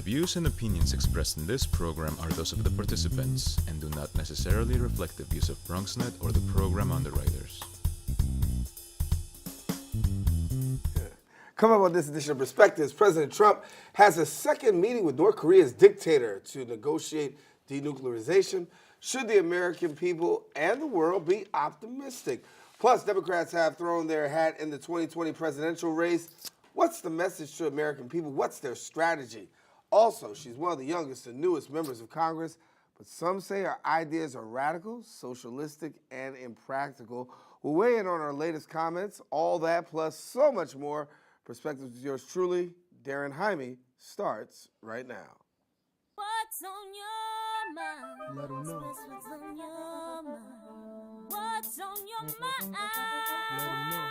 views and opinions expressed in this program are those of the participants and do not necessarily reflect the views of BronxNet or the program underwriters. Coming up on this edition of Perspectives, President Trump has a second meeting with North Korea's dictator to negotiate denuclearization. Should the American people and the world be optimistic? Plus, Democrats have thrown their hat in the 2020 presidential race. What's the message to American people? What's their strategy? Also, she's one of the youngest and newest members of Congress, but some say her ideas are radical, socialistic, and impractical. We'll weigh in on our latest comments, all that plus so much more. Perspectives with yours truly, Daren Jaime, starts right now. What's on your mind? Let 'em know. What's on your mind? What's on your mind? Let 'em know.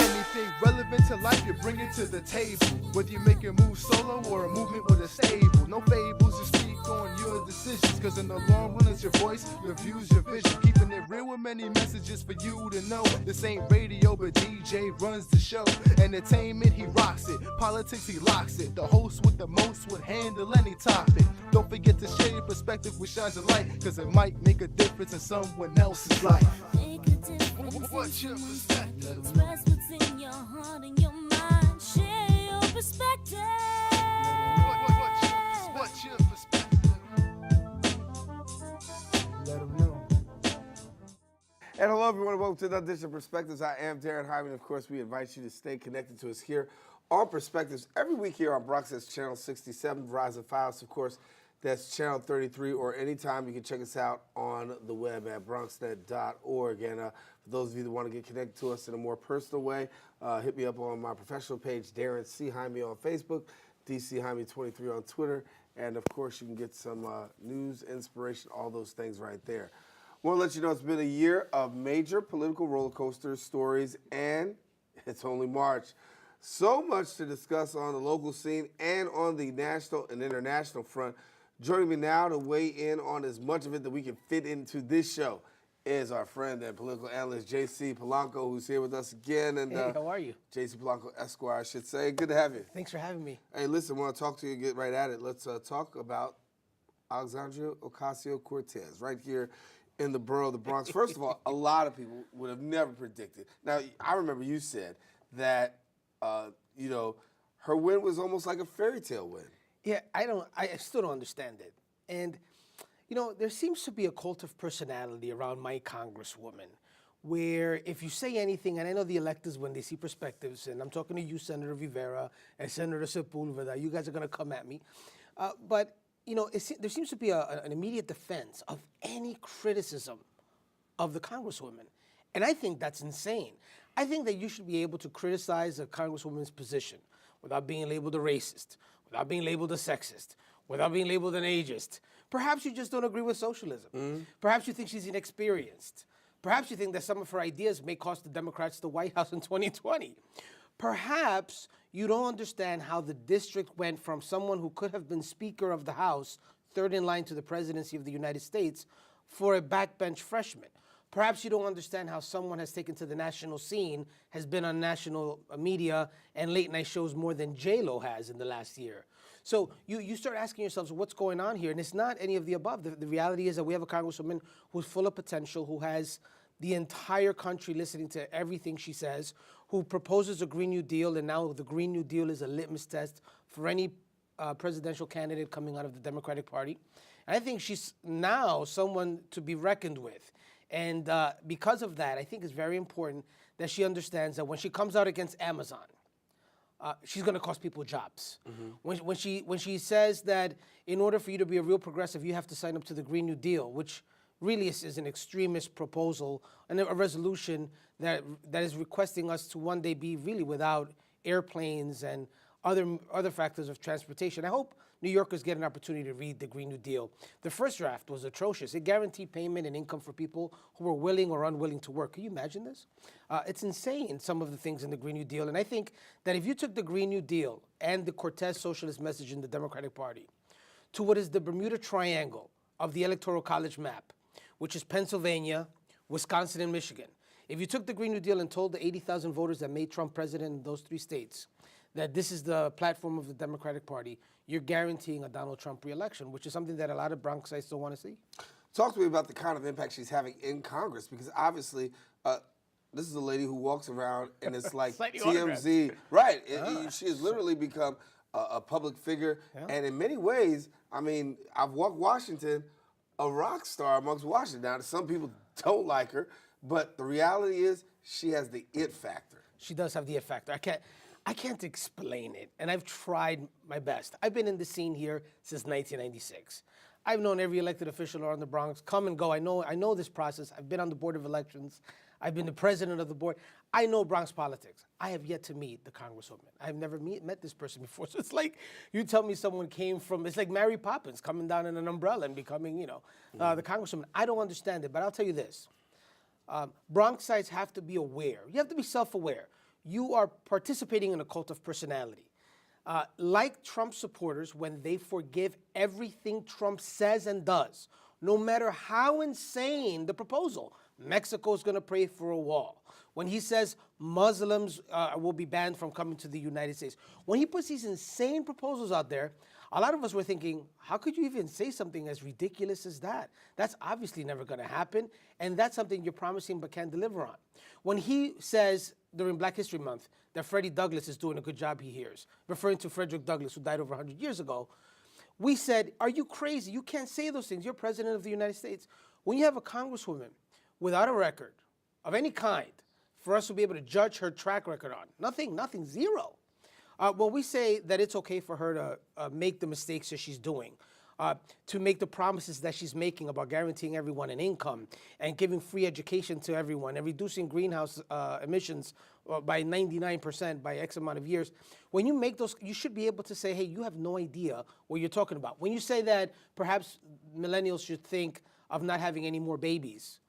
Anything relevant to life, you bring it to the table. Whether you make a move solo or a movement with a stable. No fables, you speak on your decisions. Cause in the long run, it's your voice, your views, your vision. Keeping it real with many messages for you to know. This ain't radio, but DJ runs the show. Entertainment, he rocks it. Politics, he locks it. The host with the most would handle any topic. Don't forget to share your perspective with shines of light. Cause it might make a difference in someone else's life. Make a difference. What's your perspective? Express what's in your heart and your mind. Share your perspective. What's your perspective? Let 'em know. And hello, everyone. Welcome to another edition of Perspectives. I am Daren Jaime, and of course, we invite you to stay connected to us here on Perspectives every week here on BronxNet's Channel 67, Verizon Files, of course. That's Channel 33, or anytime you can check us out on the web at bronxnet.org. And for those of you that want to get connected to us in a more personal way, hit me up on my professional page, Daren C. Jaime on Facebook, DC Jaime23 on Twitter, and of course you can get some news, inspiration, all those things right there. I want to let you know it's been a year of major political roller coasters, stories, and it's only March. So much to discuss on the local scene and on the national and international front. Joining me now to weigh in on as much of it that we can fit into this show is our friend and political analyst, JC Polanco, who's here with us again. And, Hey, how are you? JC Polanco, Esquire, I should say. Good to have you. Thanks for having me. Hey, listen, I want to talk to you and get right at it. Let's talk about Alexandria Ocasio-Cortez right here in the borough of the Bronx. First of all, a lot of people would have never predicted. Now, I remember you said that, her win was almost like a fairy tale win. Yeah, I still don't understand it. And, there seems to be a cult of personality around my congresswoman where if you say anything, and I know the electors, when they see Perspectives, and I'm talking to you, Senator Rivera, and Senator Sepulveda, you guys are going to come at me. But there seems to be an immediate defense of any criticism of the congresswoman. And I think that's insane. I think that you should be able to criticize a congresswoman's position without being labeled a racist, without being labeled a sexist, without being labeled an ageist. Perhaps you just don't agree with socialism. Mm-hmm. Perhaps you think she's inexperienced. Perhaps you think that some of her ideas may cost the Democrats the White House in 2020. Perhaps you don't understand how the district went from someone who could have been Speaker of the House, third in line to the presidency of the United States, for a backbench freshman. Perhaps you don't understand how someone has taken to the national scene, has been on national media and late night shows more than J-Lo has in the last year. So you start asking yourselves, what's going on here? And it's not any of the above. The reality is that we have a congresswoman who's full of potential, who has the entire country listening to everything she says, who proposes a Green New Deal, and now the Green New Deal is a litmus test for any presidential candidate coming out of the Democratic Party. And I think she's now someone to be reckoned with. And because of that, I think it's very important that she understands that when she comes out against Amazon, she's going to cost people jobs. Mm-hmm. When she says that in order for you to be a real progressive, you have to sign up to the Green New Deal, which really is an extremist proposal and a resolution that is requesting us to one day be really without airplanes and other factors of transportation. I hope New Yorkers get an opportunity to read the Green New Deal. The first draft was atrocious. It guaranteed payment and income for people who were willing or unwilling to work. Can you imagine this? It's insane, some of the things in the Green New Deal. And I think that if you took the Green New Deal and the Cortez socialist message in the Democratic Party to what is the Bermuda Triangle of the Electoral College map, which is Pennsylvania, Wisconsin, and Michigan, if you took the Green New Deal and told the 80,000 voters that made Trump president in those three states that this is the platform of the Democratic Party, you're guaranteeing a Donald Trump reelection, which is something that a lot of Bronxites don't want to see. Talk to me about the kind of impact she's having in Congress, because obviously this is a lady who walks around and it's like TMZ. Right. She has literally become a public figure. Yeah. And in many ways, I mean, I've walked Washington, a rock star amongst Washington. Now, some people don't like her, but the reality is she has the it factor. She does have the it factor. I can't explain it, and I've tried my best. I've been in the scene here since 1996. I've known every elected official around the Bronx come and go. I know this process. I've been on the Board of Elections. I've been the president of the board. I know Bronx politics. I have yet to meet the Congresswoman. I've never met this person before. So it's like you tell me someone came from, it's like Mary Poppins coming down in an umbrella and becoming, the Congresswoman. I don't understand it, but I'll tell you this. Bronxites have to be aware. You have to be self-aware. You are participating in a cult of personality. Like Trump supporters, when they forgive everything Trump says and does, no matter how insane the proposal, Mexico's going to pray for a wall. When he says Muslims will be banned from coming to the United States, when he puts these insane proposals out there, a lot of us were thinking, how could you even say something as ridiculous as that? That's obviously never going to happen, and that's something you're promising but can't deliver on. When he says during Black History Month that Freddie Douglass is doing a good job, he hears, referring to Frederick Douglass, who died over 100 years ago, we said, are you crazy? You can't say those things. You're president of the United States. When you have a congresswoman without a record of any kind for us to be able to judge her track record on, nothing, zero. When we say that it's okay for her to make the mistakes that she's doing, to make the promises that she's making about guaranteeing everyone an income and giving free education to everyone and reducing greenhouse emissions by 99% by X amount of years, when you make those, you should be able to say, hey, you have no idea what you're talking about. When you say that perhaps millennials should think of not having any more babies,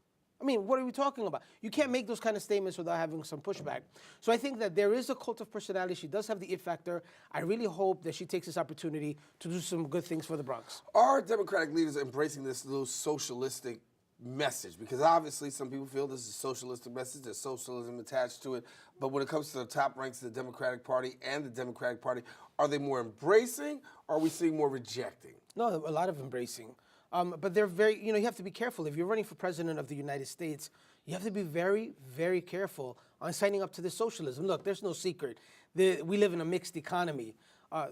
I mean, what are we talking about? You can't make those kind of statements without having some pushback. So I think that there is a cult of personality. She does have the it factor. I really hope that she takes this opportunity to do some good things for the Bronx. Are Democratic leaders embracing this little socialistic message? Because obviously some people feel this is a socialistic message, there's socialism attached to it. But when it comes to the top ranks of the Democratic Party and the Democratic Party, are they more embracing or are we seeing more rejecting? No, a lot of embracing. But they're very, you have to be careful. If you're running for president of the United States, you have to be very, very careful on signing up to this socialism. Look, there's no secret. We live in a mixed economy.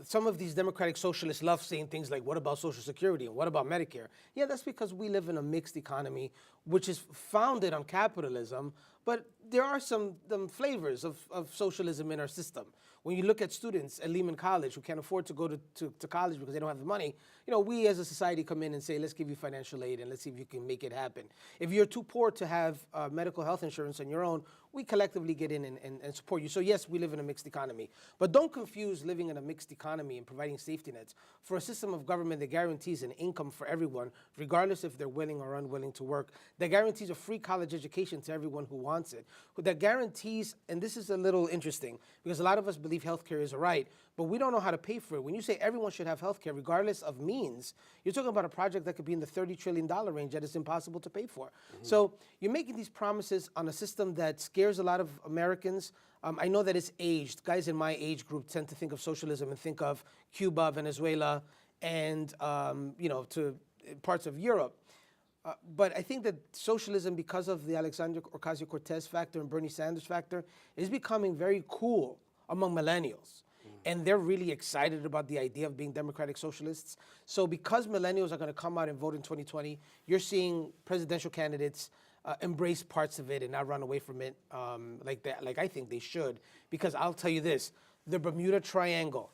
Some of these Democratic socialists love saying things like, what about Social Security and what about Medicare? Yeah, that's because we live in a mixed economy, which is founded on capitalism, but there are some flavors of socialism in our system. When you look at students at Lehman College who can't afford to go to college because they don't have the money, we as a society come in and say, let's give you financial aid and let's see if you can make it happen. If you're too poor to have medical health insurance on your own, we collectively get in and support you. So yes, we live in a mixed economy. But don't confuse living in a mixed economy and providing safety nets for a system of government that guarantees an income for everyone, regardless if they're willing or unwilling to work, that guarantees a free college education to everyone who wants it, that guarantees, and this is a little interesting, because a lot of us believe healthcare is a right, but we don't know how to pay for it. When you say everyone should have healthcare regardless of means, you're talking about a project that could be in the $30 trillion range that is impossible to pay for. So you're making these promises on a system that scares a lot of Americans. I know that it's aged. Guys in my age group tend to think of socialism and think of Cuba, Venezuela, and to parts of Europe. But I think that socialism, because of the Alexandria Ocasio-Cortez factor and Bernie Sanders factor, is becoming very cool among millennials. And they're really excited about the idea of being democratic socialists. So because millennials are going to come out and vote in 2020, you're seeing presidential candidates embrace parts of it and not run away from it like I think they should. Because I'll tell you this, the Bermuda Triangle,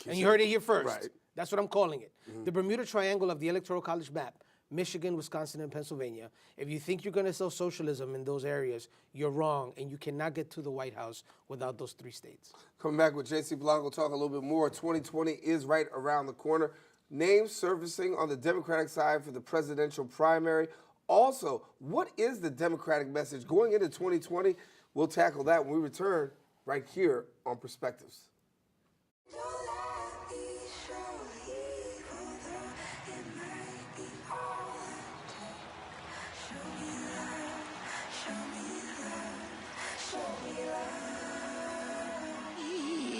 and you heard it here first. Right. That's what I'm calling it. The Bermuda Triangle of the Electoral College map. Michigan, Wisconsin, and Pennsylvania. If you think you're going to sell socialism in those areas, you're wrong, and you cannot get to the White House without those three states. Coming back with JC Polanco, talk a little bit more. 2020 is right around the corner. Names surfacing on the Democratic side for the presidential primary. Also, what is the Democratic message going into 2020? We'll tackle that when we return right here on Perspectives.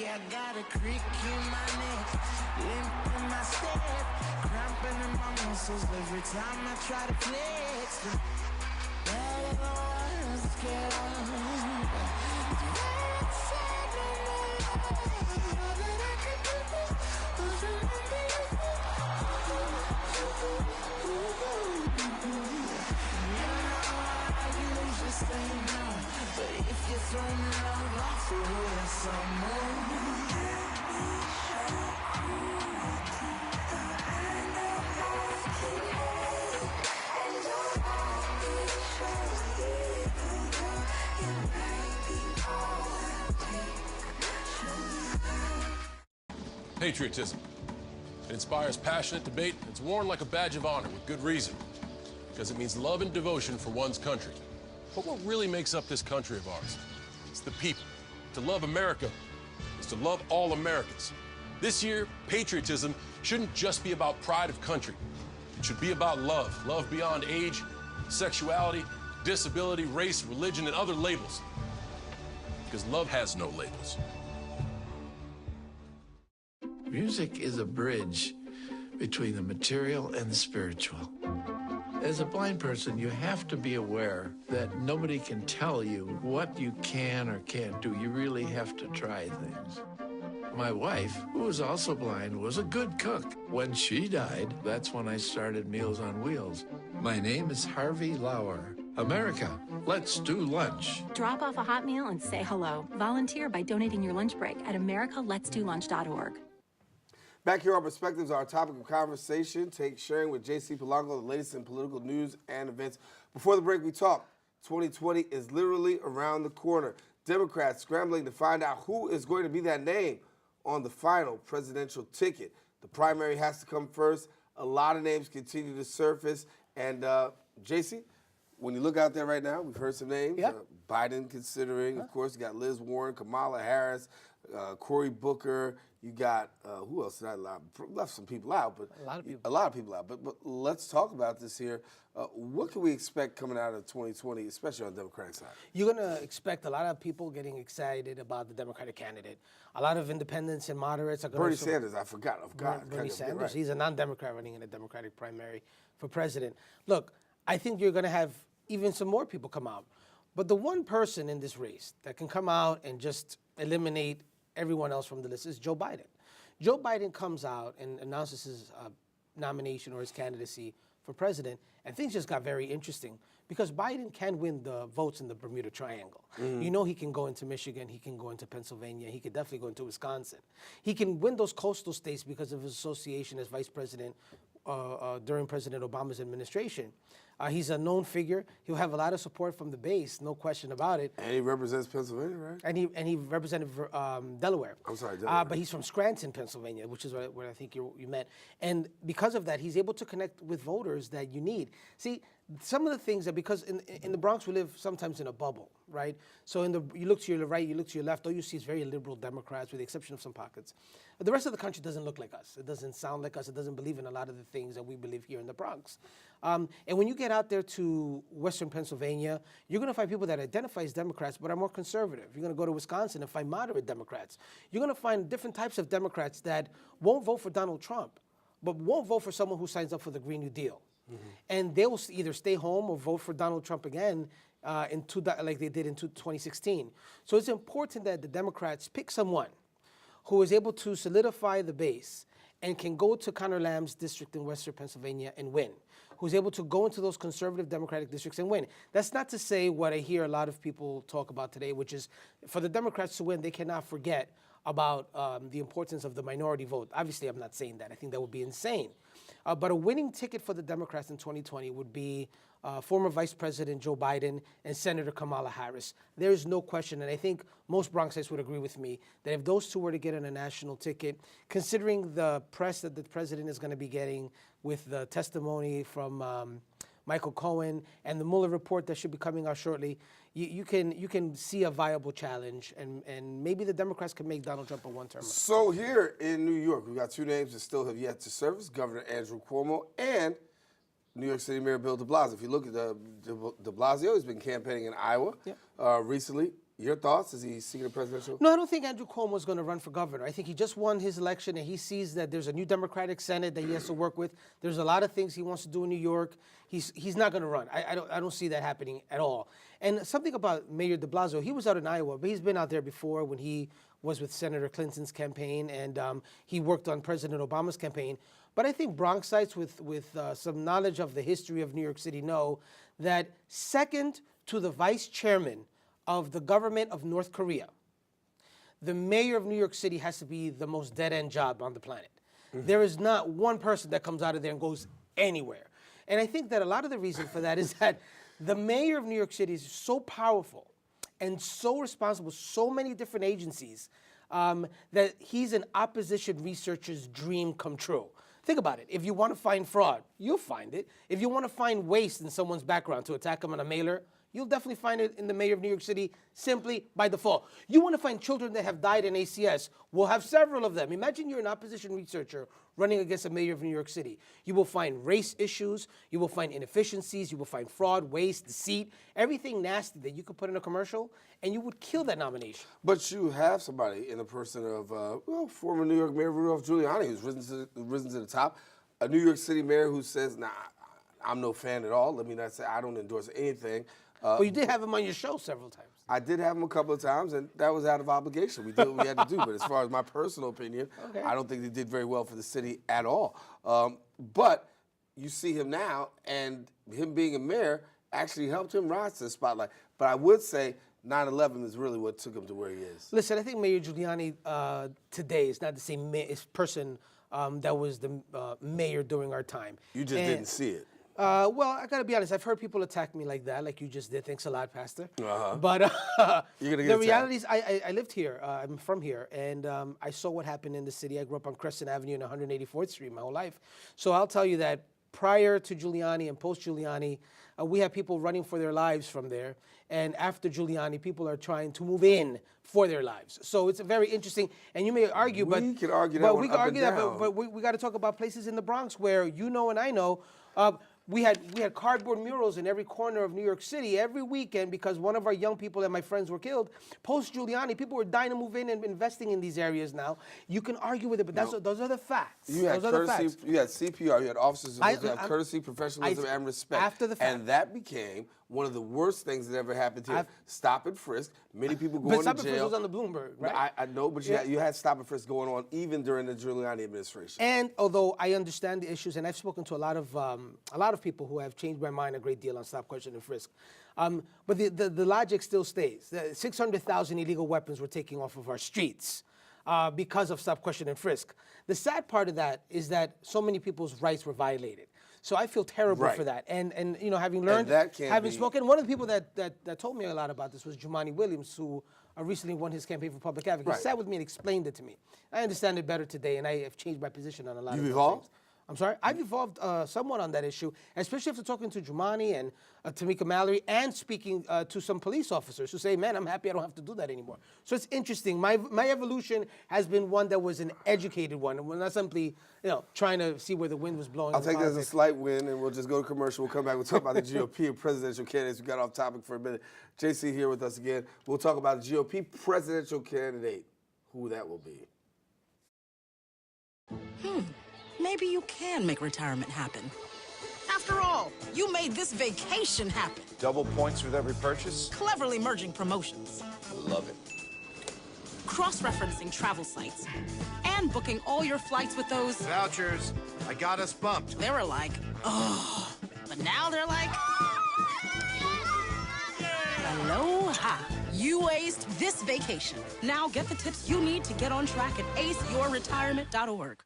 I got a crick in my neck, Limp in my step, cramping in my muscles every time I try to flex. But if you throw me love off, so will some more. Patriotism. It inspires passionate debate. It's worn like a badge of honor with good reason, because it means love and devotion for one's country. But what really makes up this country of ours? It's the people. To love America is to love all Americans. This year, patriotism shouldn't just be about pride of country. It should be about love. Love beyond age, sexuality, disability, race, religion, and other labels. Because love has no labels. Music is a bridge between the material and the spiritual. As a blind person, you have to be aware that nobody can tell you what you can or can't do. You really have to try things. My wife, who was also blind, was a good cook. When she died, that's when I started Meals on Wheels. My name is Harvey Lauer. America, let's do lunch. Drop off a hot meal and say hello. Volunteer by donating your lunch break at americaletsdolunch.org. Back here on Perspectives, our topic of conversation, sharing with JC Polanco the latest in political news and events. Before the break, we talked. 2020 is literally around the corner. Democrats scrambling to find out who is going to be that name on the final presidential ticket. The primary has to come first. A lot of names continue to surface. And JC, when you look out there right now, we've heard some names. Yeah. Biden considering, of course, you got Liz Warren, Kamala Harris, Cory Booker. You got, who else did I left some people out, but A lot of people. A lot of people out. But let's talk about this here. What can we expect coming out of 2020, especially on the Democratic side? You're going to expect a lot of people getting excited about the Democratic candidate. A lot of independents and moderates are going Bernie to... Sanders, I forgot. Bernie Sanders, right. he's a non-Democrat running in a Democratic primary for president. Look, I think you're going to have even some more people come out. But the one person in this race that can come out and just eliminate everyone else from the list is Joe Biden. Joe Biden comes out and announces his nomination or his candidacy for president, and things just got very interesting because Biden can win the votes in the Bermuda Triangle. You know he can go into Michigan, he can go into Pennsylvania, he could definitely go into Wisconsin. He can win those coastal states because of his association as vice president during President Obama's administration. He's a known figure. He'll have a lot of support from the base, no question about it. And he represents Pennsylvania, right? And he represented Delaware. I'm sorry, Delaware. But he's from Scranton, Pennsylvania, which is where I think you met. And because of that, he's able to connect with voters that you need. See, some of the things that, because in the Bronx we live sometimes in a bubble, right? So you look to your right, you look to your left, all you see is very liberal Democrats with the exception of some pockets. But the rest of the country doesn't look like us. It doesn't sound like us. It doesn't believe in a lot of the things that we believe here in the Bronx. And when you get out there to Western Pennsylvania, you're going to find people that identify as Democrats but are more conservative. You're going to go to Wisconsin and find moderate Democrats. You're going to find different types of Democrats that won't vote for Donald Trump, but won't vote for someone who signs up for the Green New Deal. And they will either stay home or vote for Donald Trump again like they did in 2016. So it's important that the Democrats pick someone who is able to solidify the base and can go to Connor Lamb's district in Western Pennsylvania and win, who's able to go into those conservative Democratic districts and win. That's not to say what I hear a lot of people talk about today, which is for the Democrats to win, they cannot forget about the importance of the minority vote. Obviously, I'm not saying that. I think that would be insane. But a winning ticket for the Democrats in 2020 would be former Vice President Joe Biden and Senator Kamala Harris. There's no question, and I think most Bronxites would agree with me, that if those two were to get on a national ticket, considering the press that the president is going to be getting with the testimony from Michael Cohen and the Mueller report that should be coming out shortly, you can see a viable challenge, and maybe the Democrats can make Donald Trump a one-termer. So here in New York, we've got two names that still have yet to surface, Governor Andrew Cuomo and New York City Mayor Bill de Blasio. If you look at de Blasio, he's been campaigning in Iowa recently. Your thoughts? Is he seeking a presidential? No, I don't think Andrew Cuomo is going to run for governor. I think he just won his election, and he sees that there's a new Democratic Senate that he has to work with. There's a lot of things he wants to do in New York. He's not going to run. I don't see that happening at all. And something about Mayor de Blasio, he was out in Iowa, but he's been out there before when he was with Senator Clinton's campaign, and he worked on President Obama's campaign. But I think Bronxites with some knowledge of the history of New York City know that second to the vice chairman of the government of North Korea, the mayor of New York City has to be the most dead-end job on the planet. There is not one person that comes out of there and goes anywhere. And I think that a lot of the reason for that is that the mayor of New York City is so powerful and so responsible, so many different agencies, that he's an opposition researcher's dream come true. Think about it. If you want to find fraud, you'll find it. If you want to find waste in someone's background to attack them on a mailer, you'll definitely find it in the mayor of New York City simply by default. You want to find children that have died in ACS, we'll have several of them. Imagine you're an opposition researcher running against a mayor of New York City. You will find race issues, you will find inefficiencies, you will find fraud, waste, deceit, everything nasty that you could put in a commercial, and you would kill that nomination. But you have somebody in the person of former New York Mayor Rudolph Giuliani, who's risen to the top, a New York City mayor who says, nah, I'm no fan at all. Let me not say I don't endorse anything. Well, you did have him on your show several times. I did have him a couple of times, and that was out of obligation. We did what we had to do. But as far as my personal opinion, I don't think they did very well for the city at all. But you see him now, and him being a mayor actually helped him rise to the spotlight. But I would say 9/11 is really what took him to where he is. Listen, I think Mayor Giuliani today is not the same person that was the mayor during our time. You just didn't see it. Well, I gotta be honest. I've heard people attack me like that, like you just did. Thanks a lot, Pastor. But You're gonna get the reality is, I lived here. I'm from here, and I saw what happened in the city. I grew up on Crescent Avenue and 184th Street my whole life. So I'll tell you that prior to Giuliani and post Giuliani, we have people running for their lives from there. And after Giuliani, people are trying to move in for their lives. So it's very interesting. And you may argue, but we can argue that. But one we can up argue and that. down. But we got to talk about places in the Bronx where you know and I know. We had cardboard murals in every corner of New York City every weekend because one of our young people and my friends were killed. Post Giuliani, people were dying to move in and investing in these areas now. You can argue with it, but those are the facts. You had those are the facts. courtesy, you had CPR, you had officers who have courtesy, professionalism, and respect. After the fact. And that became one of the worst things that ever happened here. Stop and frisk. Many people But going stop to and frisk jail. was on the Bloomberg, right? I know, but you had stop and frisk going on even during the Giuliani administration. And although I understand the issues, and I've spoken to a lot of people who have changed my mind a great deal on stop, question, and frisk, but the logic still stays. 600,000 illegal weapons were taken off of our streets because of stop, question, and frisk. The sad part of that is that so many people's rights were violated. So I feel terrible for that. And you know, having learned, having spoken, one of the people that told me a lot about this was Jumaane Williams, who recently won his campaign for public advocate. He sat with me and explained it to me. I understand it better today, and I have changed my position on a lot of those things. I'm sorry? I've evolved somewhat on that issue, especially after talking to Jumaane and Tamika Mallory and speaking to some police officers who say, man, I'm happy I don't have to do that anymore. So it's interesting. My evolution has been one that was an educated one, and not simply trying to see where the wind was blowing. I'll take that as a slight win, and we'll just go to commercial. We'll come back. We'll talk about the GOP and presidential candidates. We got off topic for a minute. JC here with us again. We'll talk about the GOP presidential candidate, who that will be. Maybe you can make retirement happen. After all, you made this vacation happen. Double points with every purchase? Cleverly merging promotions. Love it. Cross-referencing travel sites. And booking all your flights with those... Vouchers. I got us bumped. They were like, oh. But now they're like... Aloha. You aced this vacation. Now get the tips you need to get on track at aceyourretirement.org.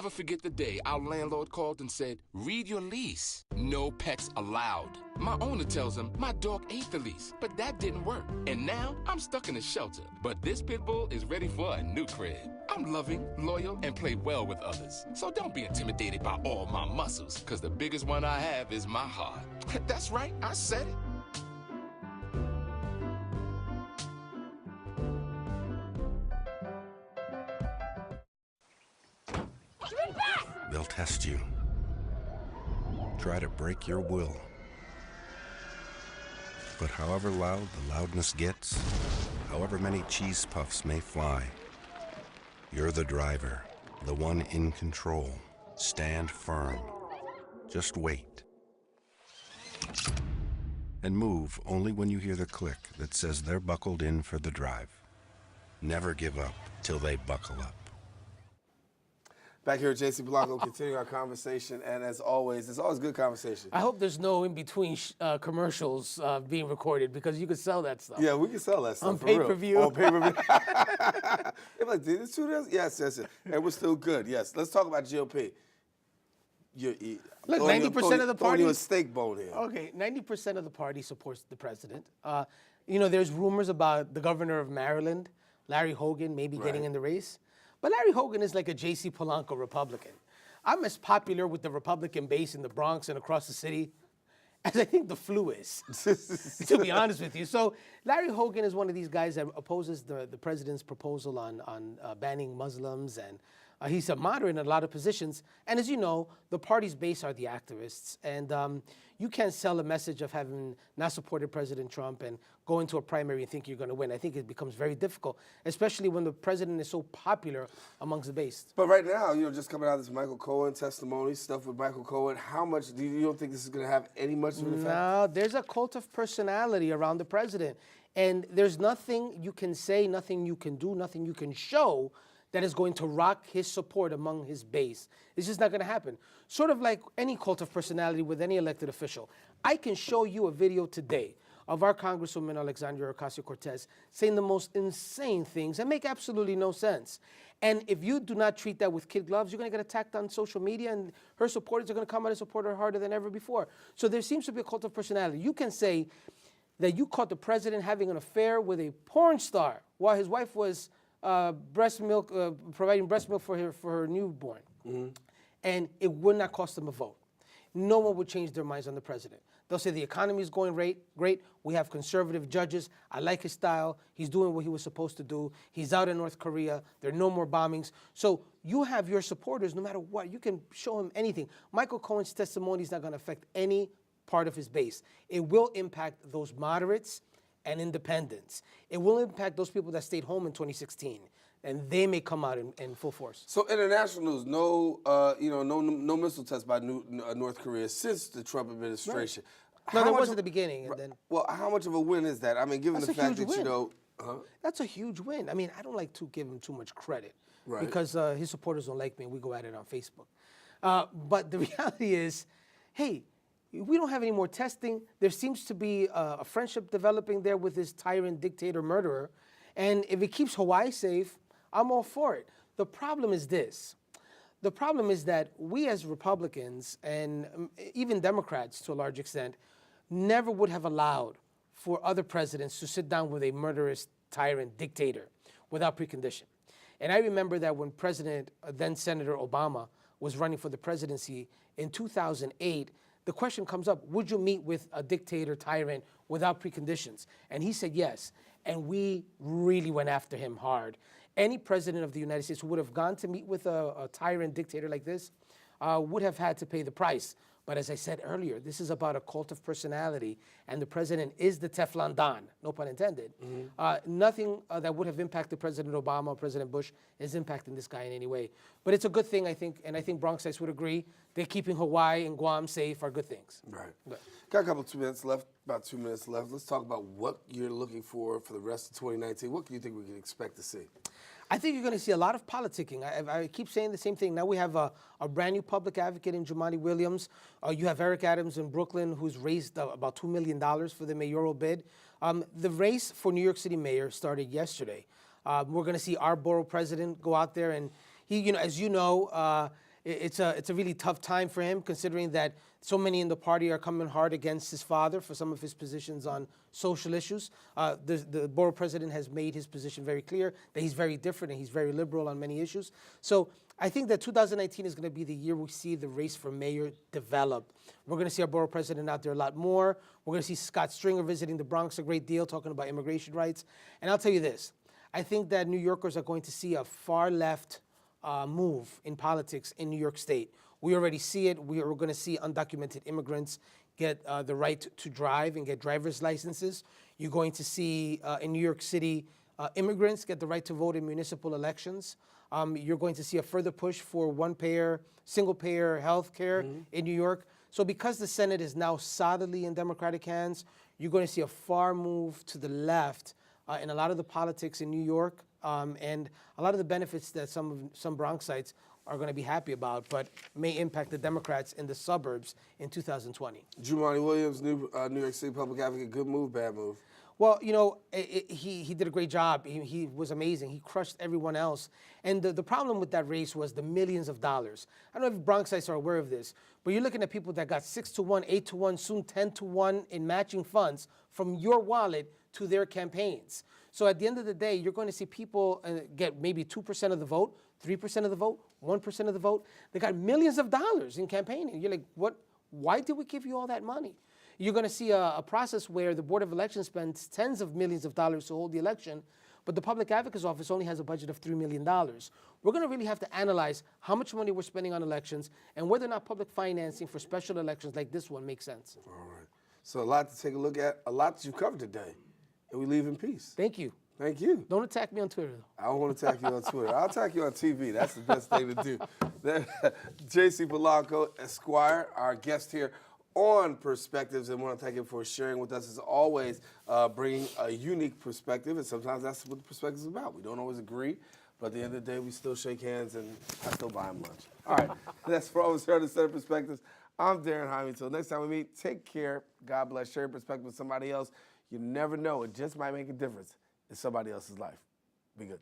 never forget the day our landlord called and said, read your lease. No pets allowed. My owner tells him my dog ate the lease, but that didn't work. And now I'm stuck in a shelter. But this pit bull is ready for a new crib. I'm loving, loyal, and play well with others. So don't be intimidated by all my muscles, because the biggest one I have is my heart. That's right, I said it. They'll test you. Try to break your will. But however loud the loudness gets, however many cheese puffs may fly, you're the driver, the one in control. Stand firm. Just wait. And move only when you hear the click that says they're buckled in for the drive. Never give up till they buckle up. Back here at JC Polanco, continuing our conversation, and as always, it's always good conversation. I hope there's no in-between commercials being recorded, because you could sell that stuff. Yeah, we can sell that stuff. On pay-per-view. On pay-per-view. They're like, did this 2 days? Yes. And we're still good. Yes. Let's talk about GOP. Look, 90% of the party. You a steak bone here. Okay, 90% of the party supports the president. There's rumors about the governor of Maryland, Larry Hogan, maybe getting in the race. But Larry Hogan is like a JC Polanco Republican. I'm as popular with the Republican base in the Bronx and across the city as I think the flu is, to be honest with you. So Larry Hogan is one of these guys that opposes the president's proposal on banning Muslims, and he's a moderate in a lot of positions. And as you know, the party's base are the activists. And you can't sell a message of having not supported President Trump and go into a primary and think you're going to win. I think it becomes very difficult, especially when the president is so popular amongst the base. But right now, just coming out of this Michael Cohen testimony, stuff with Michael Cohen, how much do you don't think this is going to have any much of an effect? No, there's a cult of personality around the president. And there's nothing you can say, nothing you can do, nothing you can show that is going to rock his support among his base. It's just not going to happen. Sort of like any cult of personality with any elected official. I can show you a video today of our Congresswoman Alexandria Ocasio-Cortez saying the most insane things that make absolutely no sense. And if you do not treat that with kid gloves, you're going to get attacked on social media, and her supporters are going to come out and support her harder than ever before. So there seems to be a cult of personality. You can say that you caught the president having an affair with a porn star while his wife was providing breast milk for her newborn. Mm-hmm. And it would not cost them a vote. No one would change their minds on the president. They'll say the economy is going great. We have conservative judges. I like his style. He's doing what he was supposed to do. He's out in North Korea. There are no more bombings. So you have your supporters no matter what. You can show him anything. Michael Cohen's testimony is not going to affect any part of his base. It will impact those moderates and independents. It will impact those people that stayed home in 2016, and they may come out in full force. So international news, no missile test by North Korea since the Trump administration. Right. No, there was at the beginning. And then, well, how much of a win is that? I mean, given the fact that that's a huge win. I mean, I don't like to give him too much credit because his supporters don't like me, and we go at it on Facebook. But the reality is, hey, we don't have any more testing. There seems to be a friendship developing there with this tyrant, dictator, murderer. And if it keeps Hawaii safe, I'm all for it. The problem is this. The problem is that we as Republicans, and even Democrats to a large extent, never would have allowed for other presidents to sit down with a murderous tyrant dictator without precondition. And I remember that when then Senator Obama, was running for the presidency in 2008, the question comes up, would you meet with a dictator, tyrant, without preconditions? And he said yes. And we really went after him hard. Any president of the United States who would have gone to meet with a tyrant dictator like this would have had to pay the price. But as I said earlier, this is about a cult of personality, and the president is the Teflon Don, no pun intended. Mm-hmm. Nothing that would have impacted President Obama or President Bush is impacting this guy in any way. But it's a good thing, I think, and I think Bronxites would agree, that keeping Hawaii and Guam safe are good things. Right. Got a couple 2 minutes left, about 2 minutes left. Let's talk about what you're looking for the rest of 2019. What do you think we can expect to see? I think you're going to see a lot of politicking. I keep saying the same thing. Now we have a brand new public advocate in Jumaane Williams. You have Eric Adams in Brooklyn, who's raised about $2 million for the mayoral bid. The race for New York City mayor started yesterday. We're going to see our borough president go out there, and he, as you know, it's a really tough time for him, considering that so many in the party are coming hard against his father for some of his positions on social issues. The borough president has made his position very clear that he's very different and he's very liberal on many issues. So I think that 2019 is going to be the year we see the race for mayor develop. We're going to see our borough president out there a lot more. We're going to see Scott Stringer visiting the Bronx a great deal, talking about immigration rights. And I'll tell you this, I think that New Yorkers are going to see a far left move in politics in New York State. We already see it. We are going to see undocumented immigrants get the right to drive and get driver's licenses. You're going to see in New York City immigrants get the right to vote in municipal elections. You're going to see a further push for one-payer, single-payer health care in New York. So because the Senate is now solidly in Democratic hands, you're going to see a far move to the left in a lot of the politics in New York, and a lot of the benefits that some Bronxites are going to be happy about, but may impact the Democrats in the suburbs in 2020. Jumaane Williams, New York City public advocate, good move, bad move? Well, you know, he did a great job. He was amazing. He crushed everyone else. And the problem with that race was the millions of dollars. I don't know if Bronxites are aware of this, but you're looking at people that got 6-1, 8-1, soon 10-1 in matching funds from your wallet to their campaigns. So at the end of the day, you're going to see people get maybe 2% of the vote, 3% of the vote, 1% of the vote. They got millions of dollars in campaigning. You're like, what? Why did we give you all that money? You're going to see a process where the Board of Elections spends tens of millions of dollars to hold the election, but the Public Advocate's Office only has a budget of $3 million. We're going to really have to analyze how much money we're spending on elections and whether or not public financing for special elections like this one makes sense. All right. So a lot to take a look at, a lot that you've covered today. And we leave in peace. Thank you. Thank you. Don't attack me on Twitter, though. I don't want to attack you on Twitter. I'll attack you on TV. That's the best thing to do. JC Polanco, Esquire, our guest here on Perspectives, and want to thank him for sharing with us, as always, bringing a unique perspective, and sometimes that's what the perspective is about. We don't always agree, but at the end of the day, we still shake hands, and I still buy him lunch. All right, that's for all of us here on the Set of Perspectives. I'm Daren Jaime. Until next time we meet, take care. God bless. Share your perspective with somebody else. You never know. It just might make a difference in somebody else's life. Be good.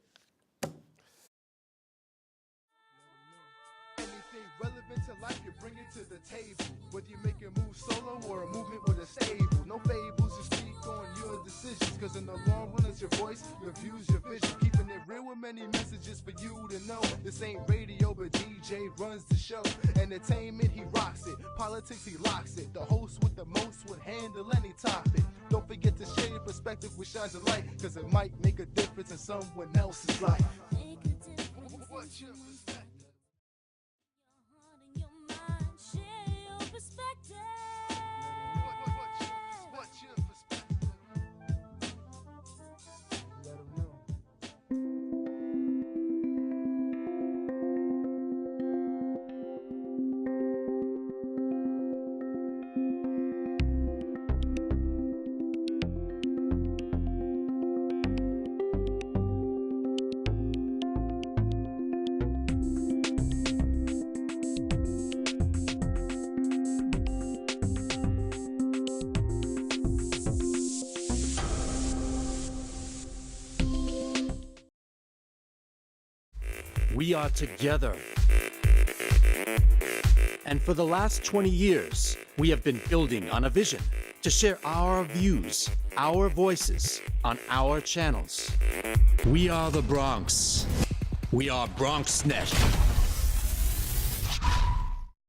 Anything relevant to life, you bring it to the table. Whether you make a move solo or a movement with a stable. No fables, you speak on your decisions. Cause in the long run, it's your voice, your views, your vision. Keeping it real with many messages for you to know. This ain't radio, but DJ runs the show. Entertainment, he rocks it. Politics, he locks it. The host with the most would handle any topic. Don't forget to share your perspective with shines of light, cause it might make a difference in someone else's life. What's your perspective? We are together. And for the last 20 years, we have been building on a vision to share our views, our voices on our channels. We are the Bronx. We are BronxNet.